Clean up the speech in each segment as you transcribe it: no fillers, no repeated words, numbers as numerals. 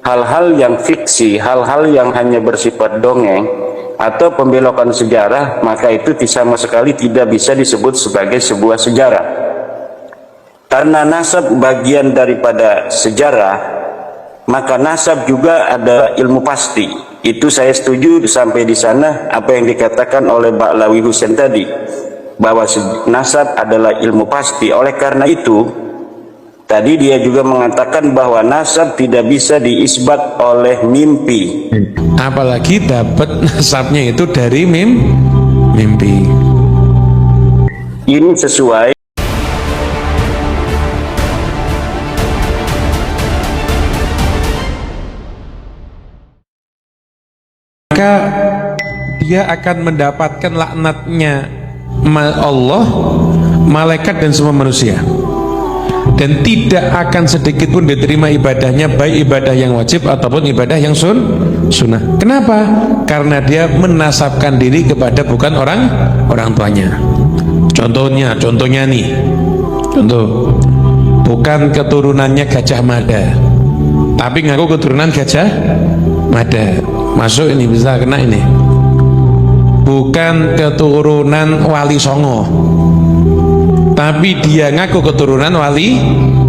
hal-hal yang fiksi, hal-hal yang hanya bersifat dongeng atau pembelokan sejarah, maka itu sama sekali tidak bisa disebut sebagai sebuah sejarah. Karena nasab bagian daripada sejarah, maka nasab juga ada ilmu pasti. Itu saya setuju sampai di sana apa yang dikatakan oleh Ba'lawi Husain tadi, bahwa nasab adalah ilmu pasti. Oleh karena itu, tadi dia juga mengatakan bahwa nasab tidak bisa diisbat oleh mimpi. Apalagi dapat nasabnya itu dari mimpi. Ini sesuai maka dia akan mendapatkan laknatnya Allah, malaikat dan semua manusia, dan tidak akan sedikit pun diterima ibadahnya, baik ibadah yang wajib ataupun ibadah yang sunnah. Kenapa? Karena dia menasabkan diri kepada bukan orang tuanya. Contohnya nih, bukan keturunannya Gajah Mada, tapi ngaku keturunan Gajah Mada. Masuk ini, bisa kena ini. Bukan keturunan Wali Songo, tapi dia ngaku keturunan Wali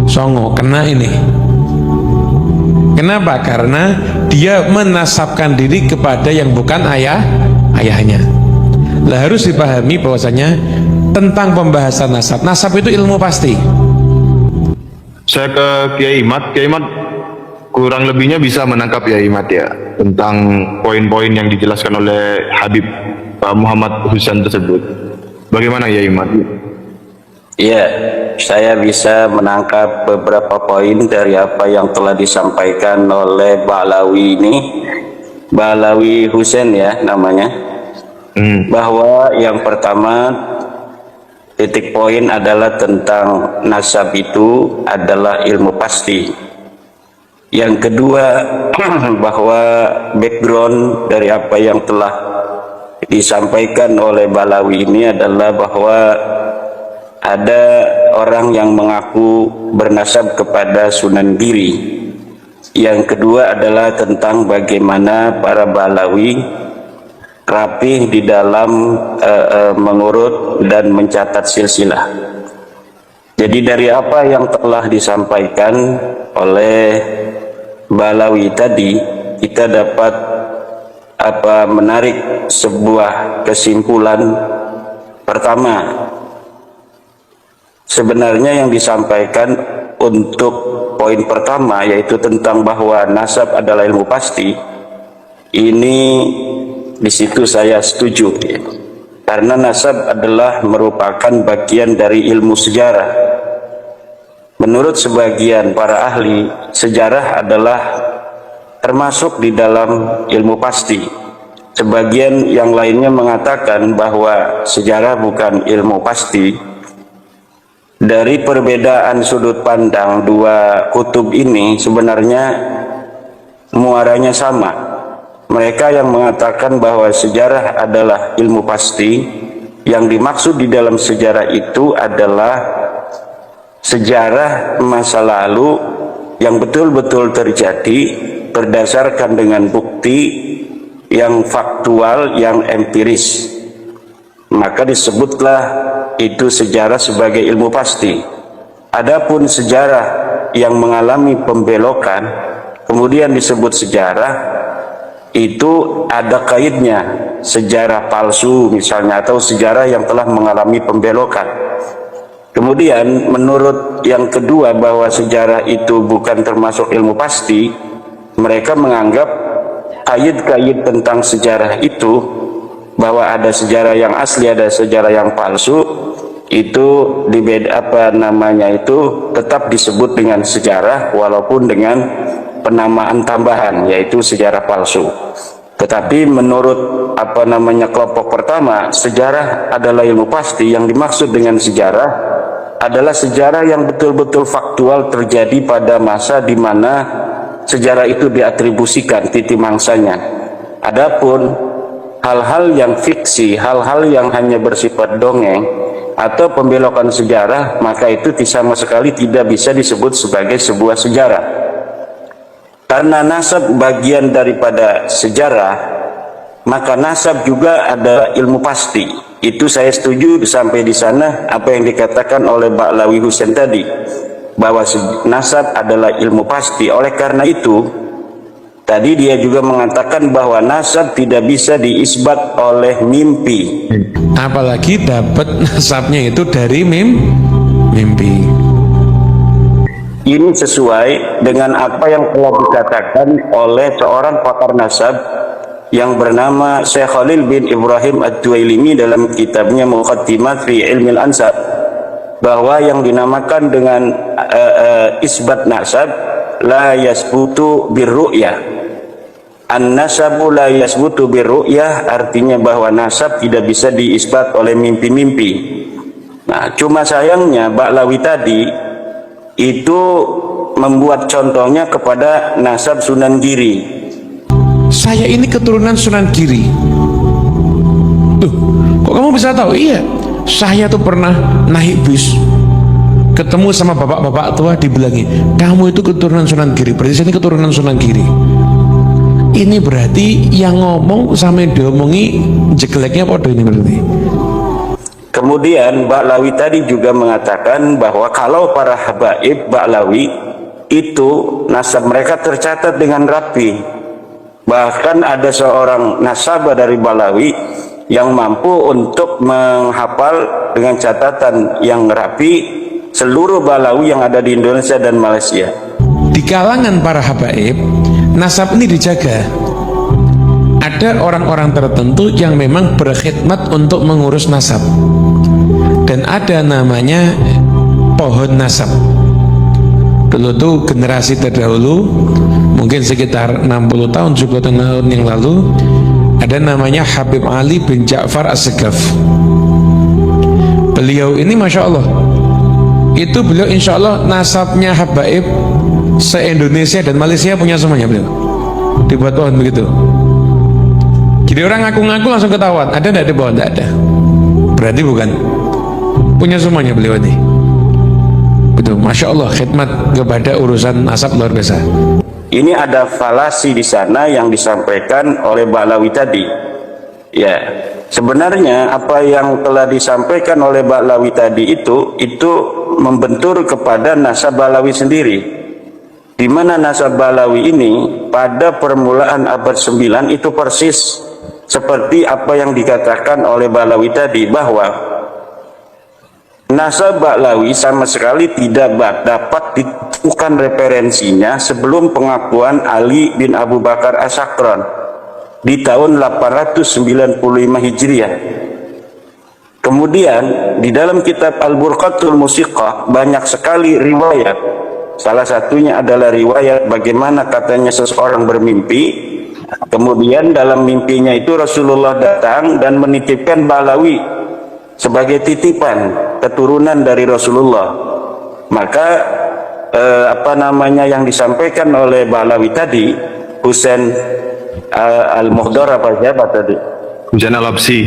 Songo, kena ini. Kenapa? Karena dia menasabkan diri kepada yang bukan ayahnya. Lah harus dipahami bahwasanya tentang pembahasan nasab itu ilmu pasti. Saya ke Kiai Imad. Kiai Imad, kurang lebihnya bisa menangkap ya Imad ya tentang poin-poin yang dijelaskan oleh Habib Pak Muhammad Husain tersebut. Bagaimana ya Imad? Iya, saya bisa menangkap beberapa poin dari apa yang telah disampaikan oleh Ba'lawi Husain ya namanya. Bahwa yang pertama, titik poin adalah tentang nasab itu adalah ilmu pasti. Yang kedua, bahwa background dari apa yang telah disampaikan oleh Ba'lawi ini adalah bahwa ada orang yang mengaku bernasab kepada Sunan Giri. Yang kedua adalah tentang bagaimana para Ba'lawi rapih di dalam mengurut dan mencatat silsilah. Jadi dari apa yang telah disampaikan oleh Ba'lawi tadi, kita dapat menarik sebuah kesimpulan. Pertama, sebenarnya yang disampaikan untuk poin pertama, yaitu tentang bahwa nasab adalah ilmu pasti, ini di situ saya setuju, karena nasab adalah merupakan bagian dari ilmu sejarah. Menurut sebagian para ahli, sejarah adalah termasuk di dalam ilmu pasti. Sebagian yang lainnya mengatakan bahwa sejarah bukan ilmu pasti. Dari perbedaan sudut pandang dua kutub ini, sebenarnya muaranya sama. Mereka yang mengatakan bahwa sejarah adalah ilmu pasti, yang dimaksud di dalam sejarah itu adalah sejarah masa lalu yang betul-betul terjadi berdasarkan dengan bukti yang faktual, yang empiris. Maka disebutlah itu sejarah sebagai ilmu pasti. Adapun sejarah yang mengalami pembelokan kemudian disebut sejarah, itu ada kaitnya, sejarah palsu misalnya, atau sejarah yang telah mengalami pembelokan. Kemudian menurut yang kedua, bahwa sejarah itu bukan termasuk ilmu pasti, mereka menganggap kait-kait tentang sejarah itu, bahwa ada sejarah yang asli, ada sejarah yang palsu, itu tetap disebut dengan sejarah walaupun dengan penamaan tambahan, yaitu sejarah palsu. Tetapi menurut kelompok pertama, sejarah adalah ilmu pasti. Yang dimaksud dengan sejarah adalah sejarah yang betul-betul faktual terjadi pada masa di mana sejarah itu diatribusikan titik mangsanya. Adapun hal-hal yang fiksi, hal-hal yang hanya bersifat dongeng atau pembelokan sejarah, maka itu sama sekali tidak bisa disebut sebagai sebuah sejarah. Karena nasab bagian daripada sejarah, maka nasab juga ada ilmu pasti. Itu saya setuju sampai di sana apa yang dikatakan oleh Ba'lawi Husain tadi, bahwa nasab adalah ilmu pasti. Oleh karena itu, tadi dia juga mengatakan bahwa nasab tidak bisa diisbat oleh mimpi. Apalagi dapat nasabnya itu dari mimpi. Ini sesuai dengan apa yang telah dikatakan oleh seorang pakar nasab yang bernama Syekh Khalil bin Ibrahim Ad-Duwailimi dalam kitabnya Muqaddimat fi Ilmi Al-Ansab, bahwa yang dinamakan dengan isbat nasab la yasbutu birru'yah. An-nasabu la yasbutu birru'yah artinya bahwa nasab tidak bisa diisbat oleh mimpi-mimpi. Nah, cuma sayangnya Ba'lawi tadi itu membuat contohnya kepada nasab Sunan Giri. Saya ini keturunan Sunan Giri. Tuh, kok kamu bisa tahu? Iya, saya tuh pernah naik bis, ketemu sama bapak-bapak tua, dibilangi, kamu itu keturunan Sunan Giri, berarti saya ini keturunan Sunan Giri. Ini berarti yang ngomong sama yang diomongi jeleknya podo ini berarti. Kemudian Ba'lawi tadi juga mengatakan bahwa kalau para habaib Ba'lawi itu nasab mereka tercatat dengan rapi. Bahkan ada seorang nasabah dari Ba'lawi yang mampu untuk menghafal dengan catatan yang rapi seluruh Ba'lawi yang ada di Indonesia dan Malaysia. Di kalangan para habaib, nasab ini dijaga. Ada orang-orang tertentu yang memang berkhidmat untuk mengurus nasab, dan ada namanya pohon nasab. Dulu tuh generasi terdahulu, mungkin sekitar 60 tahun 70 tahun yang lalu, ada namanya Habib Ali bin Ja'far As-Segaf. Beliau ini Masya Allah, itu beliau insya Allah nasabnya habaib se-Indonesia dan Malaysia punya semuanya beliau. Dibuat pohon begitu. Jadi orang ngaku-ngaku langsung ketahuan, ada enggak di bawah? Enggak ada. Berarti bukan. Punya semuanya beliau ini. Betul, Masya Allah, khidmat kepada urusan nasab luar biasa. Ini ada falasi di sana yang disampaikan oleh Ba'lawi tadi. Ya, sebenarnya apa yang telah disampaikan oleh Ba'lawi tadi itu membentur kepada nasab Ba'lawi sendiri. Di mana nasab Ba'lawi ini pada permulaan abad 9 itu persis seperti apa yang dikatakan oleh Ba'lawi tadi, bahwa nasab Ba'lawi sama sekali tidak dapat ditemukan referensinya sebelum pengakuan Ali bin Abu Bakar As-Sakran di tahun 895 Hijriah. Kemudian di dalam kitab Al-Burqatul Musiqah banyak sekali riwayat. Salah satunya adalah riwayat bagaimana katanya seseorang bermimpi. Kemudian dalam mimpinya itu Rasulullah datang dan menitipkan Ba'lawi sebagai titipan keturunan dari Rasulullah. Maka yang disampaikan oleh Ba'lawi tadi, Husain Al-Muhdar apa siapa tadi? Husain Al-Habsi.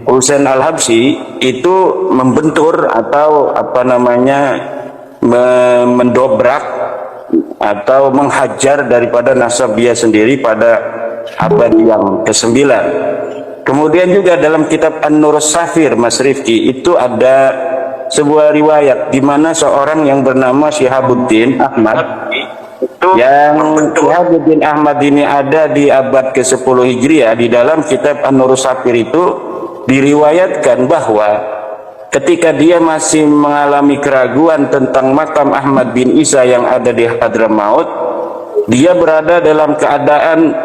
Husain Al-Habsi itu membentur atau mendobrak atau menghajar daripada nasab dia sendiri pada abad yang ke-9. Kemudian juga dalam kitab An-Nur Safir Mas Rifki itu ada sebuah riwayat di mana seorang yang bernama Syihabuddin Ahmad, yang Syihabuddin Ahmad ini ada di abad ke-10 Hijriah. Di dalam kitab An-Nur Safir itu diriwayatkan bahwa ketika dia masih mengalami keraguan tentang makam Ahmad bin Isa yang ada di Hadramaut, dia berada dalam keadaan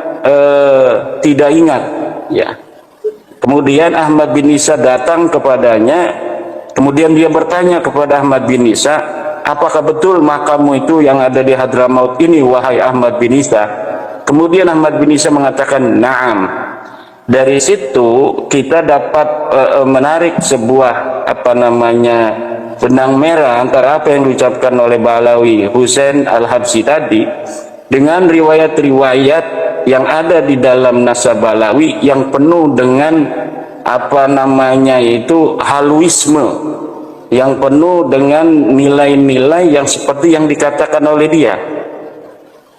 tidak ingat, ya. Kemudian Ahmad bin Isa datang kepadanya, kemudian dia bertanya kepada Ahmad bin Isa, apakah betul makammu itu yang ada di Hadramaut ini, wahai Ahmad bin Isa? Kemudian Ahmad bin Isa mengatakan, na'am. Dari situ kita dapat menarik sebuah benang merah antara apa yang diucapkan oleh Ba'lawi Husain Al-Habsi tadi dengan riwayat-riwayat yang ada di dalam nasab Ba'lawi yang penuh dengan haluisme, yang penuh dengan nilai-nilai yang seperti yang dikatakan oleh dia.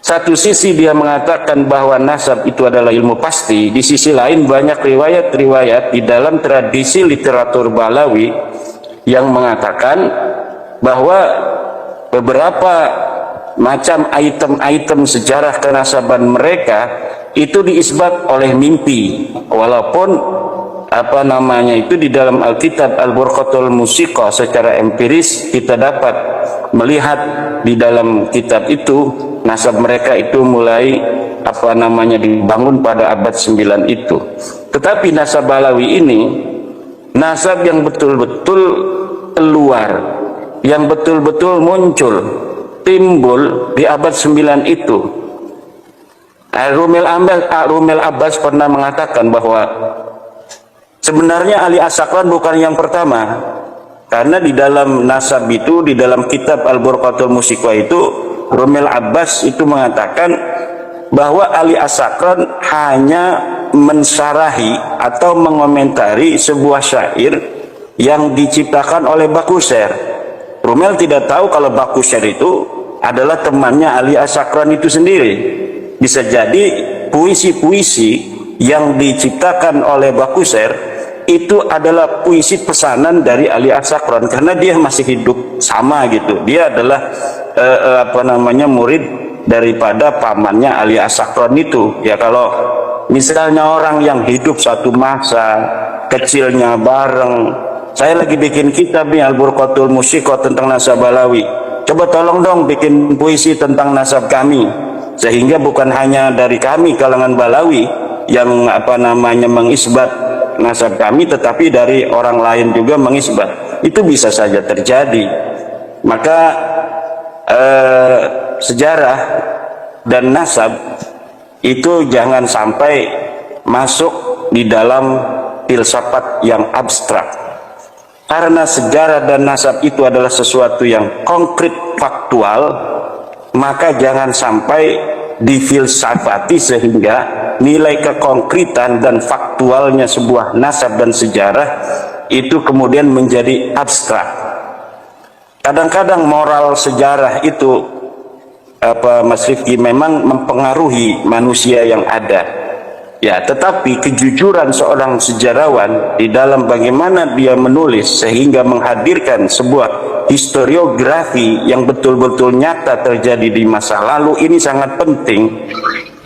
satu sisi dia mengatakan bahwa nasab itu adalah ilmu pasti, di sisi lain banyak riwayat-riwayat di dalam tradisi literatur Balawi yang mengatakan bahwa beberapa macam item-item sejarah kenasaban mereka itu diisbat oleh mimpi, walaupun itu di dalam Alkitab Al-Burqatul Musiqa secara empiris kita dapat melihat di dalam kitab itu nasab mereka itu mulai dibangun pada abad 9 itu. Tetapi nasab Balawi ini nasab yang betul-betul keluar, yang betul-betul muncul, timbul di abad 9 itu. Rumel Abbas pernah mengatakan bahwa sebenarnya Ali As-Sakran bukan yang pertama, karena di dalam nasab itu, di dalam kitab Al-Burqatul Musiqa itu, Rumel Abbas itu mengatakan bahwa Ali As-Sakran hanya mensyarahi atau mengomentari sebuah syair yang diciptakan oleh Bakusir. Rumel tidak tahu kalau Bakusir itu adalah temannya Ali As-Sakran itu sendiri. Bisa jadi puisi-puisi yang diciptakan oleh Bakusir itu adalah puisi pesanan dari Ali As-Sakran, karena dia masih hidup sama gitu. Dia adalah murid daripada pamannya Ali As-Sakran itu. Ya, kalau misalnya orang yang hidup satu masa, kecilnya bareng, saya lagi bikin kitab nih Al-Burqatul Musiqa tentang nasab Balawi, coba tolong dong bikin puisi tentang nasab kami, sehingga bukan hanya dari kami kalangan Balawi yang mengisbat nasab kami, tetapi dari orang lain juga mengisbat. Itu bisa saja terjadi. Maka sejarah dan nasab itu jangan sampai masuk di dalam filsafat yang abstrak, karena sejarah dan nasab itu adalah sesuatu yang konkret, faktual. Maka jangan sampai difilsafati sehingga nilai kekonkretan dan faktualnya sebuah nasab dan sejarah itu kemudian menjadi abstrak. Kadang-kadang moral sejarah itu Mas Rifki memang mempengaruhi manusia yang ada. Ya, tetapi kejujuran seorang sejarawan di dalam bagaimana dia menulis sehingga menghadirkan sebuah historiografi yang betul-betul nyata terjadi di masa lalu, ini sangat penting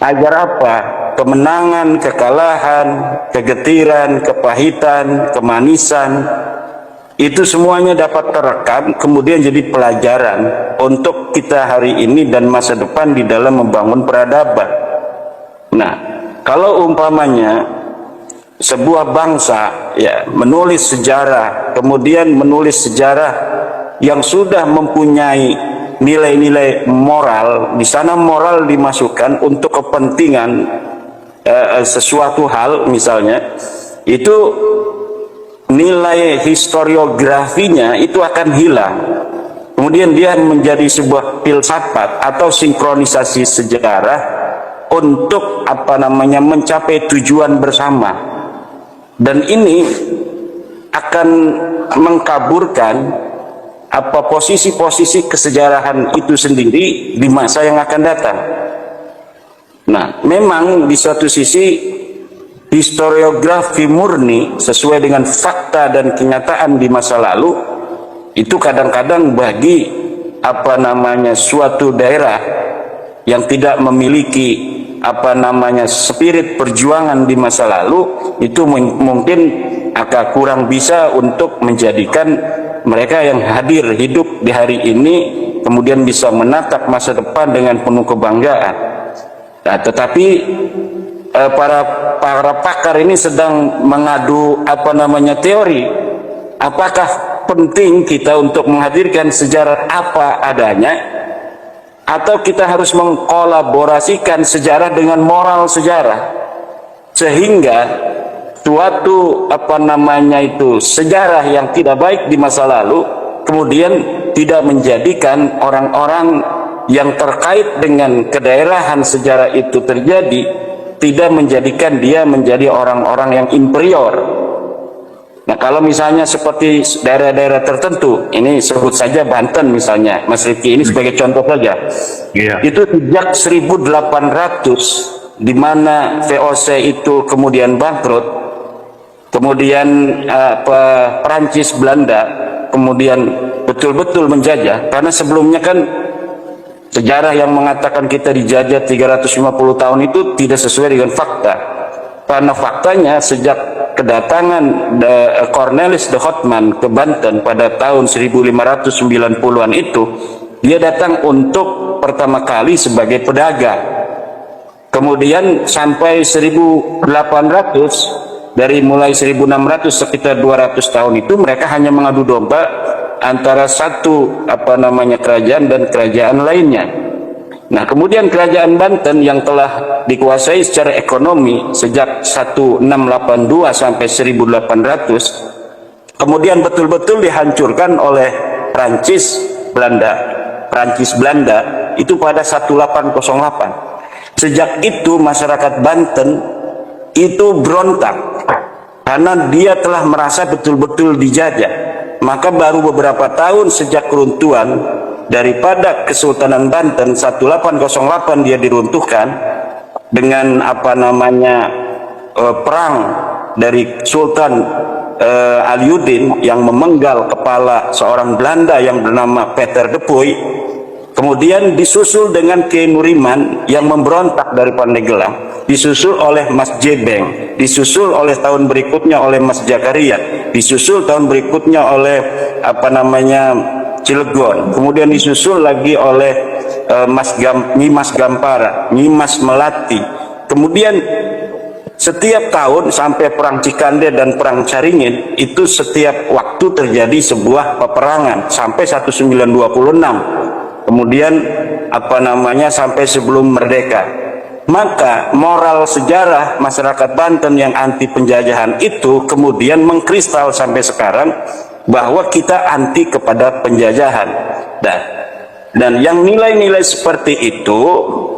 agar apa? Kemenangan, kekalahan, kegetiran, kepahitan, kemanisan, itu semuanya dapat terekam kemudian jadi pelajaran untuk kita hari ini dan masa depan di dalam membangun peradaban. Nah, kalau umpamanya sebuah bangsa ya menulis sejarah, kemudian menulis sejarah yang sudah mempunyai nilai-nilai moral, di sana moral dimasukkan untuk kepentingan sesuatu hal misalnya, itu nilai historiografinya itu akan hilang. Kemudian dia menjadi sebuah filsafat atau sinkronisasi sejarah untuk mencapai tujuan bersama, dan ini akan mengkaburkan posisi-posisi kesejarahan itu sendiri di masa yang akan datang. Nah, memang di suatu sisi historiografi murni sesuai dengan fakta dan kenyataan di masa lalu itu kadang-kadang bagi suatu daerah yang tidak memiliki spirit perjuangan di masa lalu itu mungkin agak kurang bisa untuk menjadikan mereka yang hadir hidup di hari ini kemudian bisa menatap masa depan dengan penuh kebanggaan. Nah, tetapi para pakar ini sedang mengadu teori. Apakah penting kita untuk menghadirkan sejarah apa adanya, atau kita harus mengkolaborasikan sejarah dengan moral sejarah sehingga suatu sejarah yang tidak baik di masa lalu kemudian tidak menjadikan orang-orang yang terkait dengan kedaerahan sejarah itu terjadi, tidak menjadikan dia menjadi orang-orang yang inferior. Nah, kalau misalnya seperti daerah-daerah tertentu, ini sebut saja Banten misalnya, Mas Rifki, ini sebagai contoh saja. Iya. Itu sejak 1800, di mana VOC itu kemudian bangkrut, kemudian Perancis, Belanda, kemudian betul-betul menjajah, karena sebelumnya kan sejarah yang mengatakan kita dijajah 350 tahun itu tidak sesuai dengan fakta. Karena faktanya sejak kedatangan Cornelis de Houtman ke Banten pada tahun 1590-an itu, dia datang untuk pertama kali sebagai pedagang. Kemudian sampai 1800, dari mulai 1600 sekitar 200 tahun itu mereka hanya mengadu domba antara satu kerajaan dan kerajaan lainnya. Nah, kemudian kerajaan Banten yang telah dikuasai secara ekonomi sejak 1682 sampai 1800, kemudian betul-betul dihancurkan oleh Prancis Belanda itu pada 1808. Sejak itu masyarakat Banten itu berontak karena dia telah merasa betul-betul dijajah. Maka baru beberapa tahun sejak keruntuhan daripada Kesultanan Banten 1808 dia diruntuhkan dengan perang dari Sultan Aliuddin yang memenggal kepala seorang Belanda yang bernama Peter de Puy. Kemudian disusul dengan Kiai Nuriman yang memberontak dari Pandeglang, disusul oleh Mas Jebeng, disusul oleh tahun berikutnya oleh Mas Jakaria, disusul tahun berikutnya oleh Cilegon, kemudian disusul lagi oleh Nyimas Gampara, Nyimas Melati. Kemudian setiap tahun sampai perang Cikande dan perang Caringin itu setiap waktu terjadi sebuah peperangan sampai 1926. Kemudian sampai sebelum merdeka. Maka moral sejarah masyarakat Banten yang anti penjajahan itu kemudian mengkristal sampai sekarang, bahwa kita anti kepada penjajahan. Dan yang nilai-nilai seperti itu,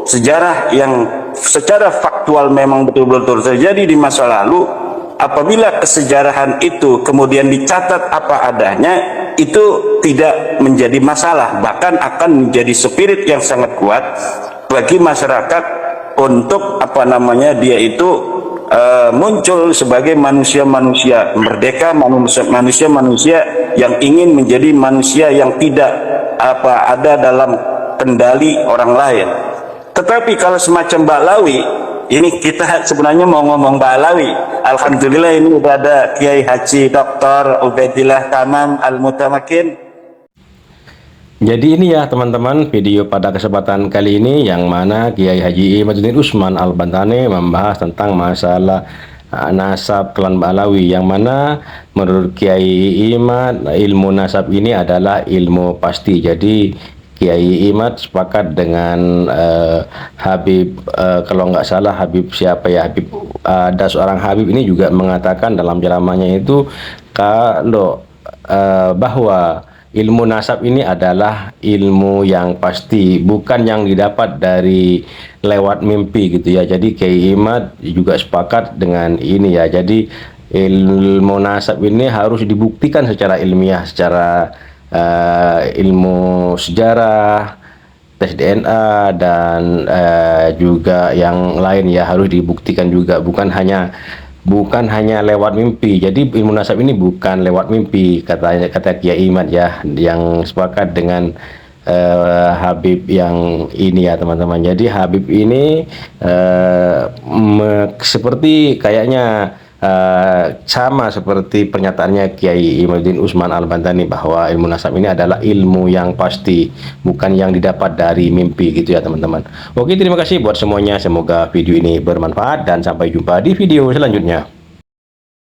sejarah yang secara faktual memang betul-betul terjadi di masa lalu, apabila kesejarahan itu kemudian dicatat apa adanya, itu tidak menjadi masalah, bahkan akan menjadi spirit yang sangat kuat bagi masyarakat untuk dia itu muncul sebagai manusia-manusia merdeka, manusia-manusia yang ingin menjadi manusia yang tidak ada dalam kendali orang lain. Tetapi kalau semacam Ba'lawi, ini kita sebenarnya mau ngomong Ba'lawi. Alhamdulillah ini sudah ada Kiai Haji Dr. Ubaidillah Tamam Al-Mutamakin. Jadi ini ya teman-teman, video pada kesempatan kali ini yang mana Kiai Haji Imaduddin Usman Al-Bantani membahas tentang masalah nasab klan Ba'lawi, yang mana menurut Kiai Imad ilmu nasab ini adalah ilmu pasti. Jadi Kiai Imad sepakat dengan Habib, kalau nggak salah Habib siapa ya, Habib ada seorang Habib ini juga mengatakan dalam ceramahnya itu kalau bahwa ilmu nasab ini adalah ilmu yang pasti, bukan yang didapat dari lewat mimpi gitu ya. Jadi Kiai Imad juga sepakat dengan ini ya. Jadi ilmu nasab ini harus dibuktikan secara ilmiah, secara ilmu sejarah, tes DNA dan juga yang lain ya, harus dibuktikan juga, bukan hanya lewat mimpi. Jadi ilmu nasab ini bukan lewat mimpi, kata Kiai Imad ya, yang sepakat dengan Habib yang ini ya teman-teman. Jadi Habib ini seperti kayaknya sama seperti pernyataannya Kiai Imaduddin Usman Al-Bantani, bahwa ilmu nasab ini adalah ilmu yang pasti, bukan yang didapat dari mimpi gitu ya teman-teman. Oke, terima kasih buat semuanya, semoga video ini bermanfaat dan sampai jumpa di video selanjutnya.